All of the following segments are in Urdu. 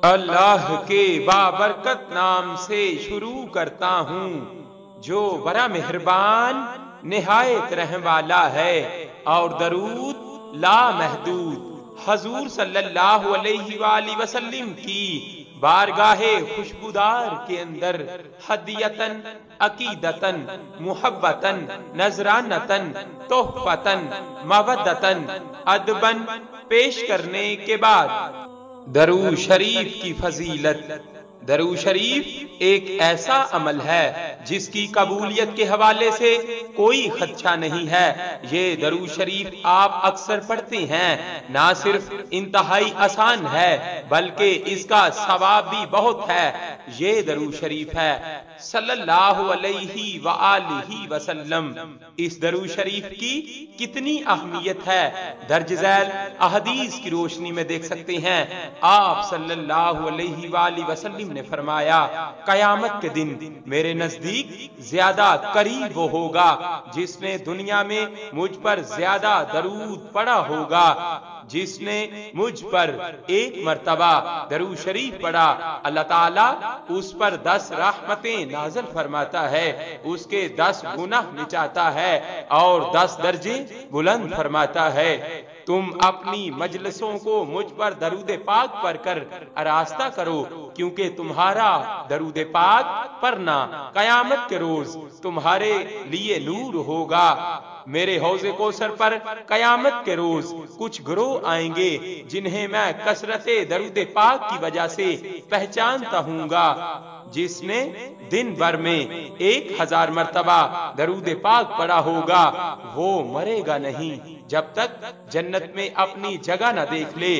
اللہ کے بابرکت نام سے شروع کرتا ہوں جو بڑا مہربان نہایت رحم والا ہے، اور درود لا محدود حضور صلی اللہ علیہ وآلہ وسلم کی بارگاہ خوشبودار کے اندر ہدیتن، عقیدتن، محبتن، نذرانتن، تحفتن، مودتن، ادبن پیش کرنے کے بعد درود شریف کی فضیلت۔ درود شریف ایک ایسا عمل ہے جس کی قبولیت کے حوالے سے کوئی خدشہ نہیں ہے۔ یہ درود شریف آپ اکثر پڑھتے ہیں، نہ صرف انتہائی آسان ہے بلکہ اس کا ثواب بھی بہت ہے۔ یہ درود شریف ہے صلی اللہ علیہ وآلہ وسلم۔ اس درود شریف کی کتنی اہمیت ہے درج ذیل احادیث کی روشنی میں دیکھ سکتے ہیں۔ آپ صلی اللہ علیہ وآلہ وسلم نے فرمایا، قیامت کے دن میرے نزدیک زیادہ قریب وہ ہوگا جس نے دنیا میں مجھ پر زیادہ درود پڑھا ہوگا۔ جس نے مجھ پر ایک مرتبہ درود شریف پڑھا، اللہ تعالیٰ اس پر 10 رحمتیں نازل فرماتا ہے، اس کے 10 گناہ مٹاتا ہے اور 10 درجے بلند فرماتا ہے۔ تم اپنی مجلسوں کو مجھ پر درود پاک پڑھ کر آراستہ کرو، کیونکہ تمہارا درود پاک پڑھنا قیامت کے روز تمہارے لیے نور ہوگا۔ میرے حوض کوثر پر قیامت کے روز کچھ گروہ آئیں گے جنہیں میں کثرت درود پاک کی وجہ سے پہچانتا ہوں گا۔ جس نے دن بھر میں 1000 مرتبہ درود پاک پڑھا ہوگا وہ مرے گا نہیں جب تک جنت میں اپنی جگہ نہ دیکھ لے۔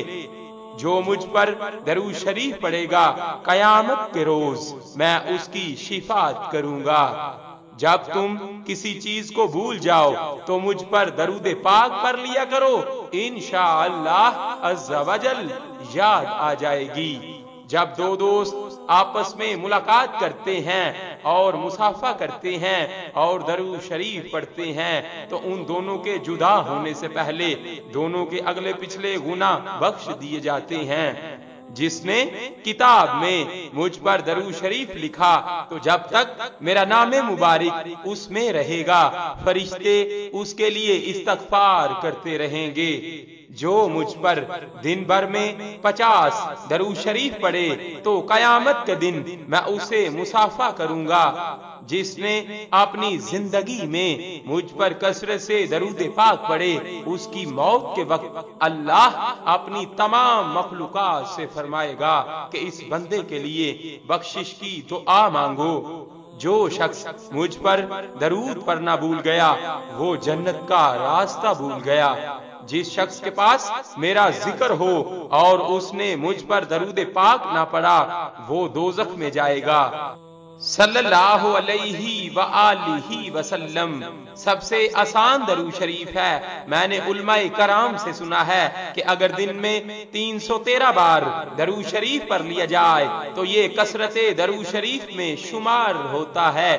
جو مجھ پر درود شریف پڑھے گا قیامت کے روز میں اس کی شفاعت کروں گا۔ جب تم کسی چیز کو بھول جاؤ تو مجھ پر درود پاک پڑھ لیا کرو، انشاءاللہ عز و جل یاد آ جائے گی۔ جب دو دوست آپس میں ملاقات کرتے ہیں اور مصافحہ کرتے ہیں اور درود شریف پڑھتے ہیں تو ان دونوں کے جدا ہونے سے پہلے دونوں کے اگلے پچھلے گناہ بخش دیے جاتے ہیں۔ جس نے کتاب میں مجھ پر درود شریف لکھا تو جب تک میرا نام مبارک اس میں رہے گا فرشتے اس کے لیے استغفار کرتے رہیں گے۔ جو مجھ پر دن بھر میں 50 درود شریف پڑھے تو قیامت کے دن میں اسے مصافحہ کروں گا۔ جس نے اپنی زندگی میں مجھ پر کثرت سے درود پاک پڑھے اس کی موت کے وقت اللہ اپنی تمام مخلوقات سے فرمائے گا کہ اس بندے کے لیے بخشش کی دعا مانگو۔ جو شخص مجھ پر درود پڑھنا بھول گیا وہ جنت کا راستہ بھول گیا۔ جس شخص کے پاس میرا ذکر ہو اور اس نے مجھ پر درود پاک نہ پڑھا وہ دوزخ میں جائے گا۔ صلی اللہ علیہ وآلہ وسلم سب سے آسان درود شریف ہے۔ میں نے علماء کرام سے سنا ہے کہ اگر دن میں 313 بار درود شریف پڑھ لیا جائے تو یہ کثرت درود شریف میں شمار ہوتا ہے۔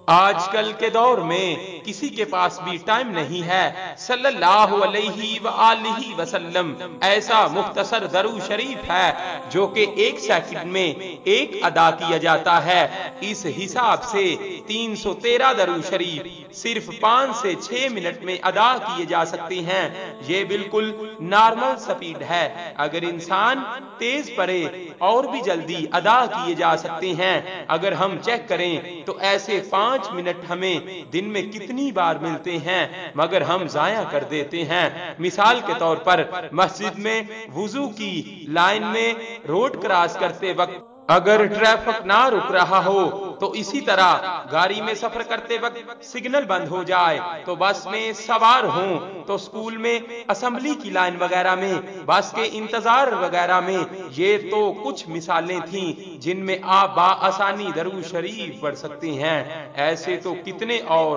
آج کل کے دور میں کسی کے پاس بھی ٹائم نہیں ہے۔ صلی اللہ علیہ وآلہ وسلم ایسا مختصر درود شریف ہے جو کہ 1 سیکنڈ میں 1 ادا کیا جاتا ہے۔ اس حساب سے 313 درود شریف صرف 5 سے 6 منٹ میں ادا کیے جا سکتے ہیں۔ یہ بالکل نارمل سپیڈ ہے۔ اگر انسان تیز پڑھے اور بھی جلدی ادا کیے جا سکتے ہیں۔ اگر ہم چیک کریں تو ایسے 5 منٹ ہمیں دن میں کتنی بار ملتے ہیں مگر ہم ضائع کر دیتے ہیں۔ مثال کے طور پر مسجد میں وضو کی لائن میں روڈ کراس کرتے وقت اگر ٹریفک نہ رک رہا ہو تو اسی طرح گاڑی میں سفر کرتے وقت سگنل بند ہو جائے تو بس میں سوار ہوں تو سکول میں اسمبلی کی لائن وغیرہ میں بس کے انتظار وغیرہ میں، یہ تو کچھ مثالیں تھیں جن میں آپ بآسانی درود شریف پڑھ سکتے ہیں۔ ایسے تو کتنے اور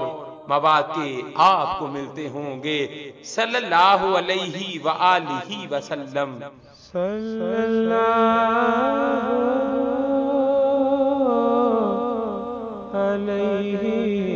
مواقع آپ کو ملتے ہوں گے۔ صلی اللہ علیہ وآلہ وسلم۔ صلی اللہ علیہ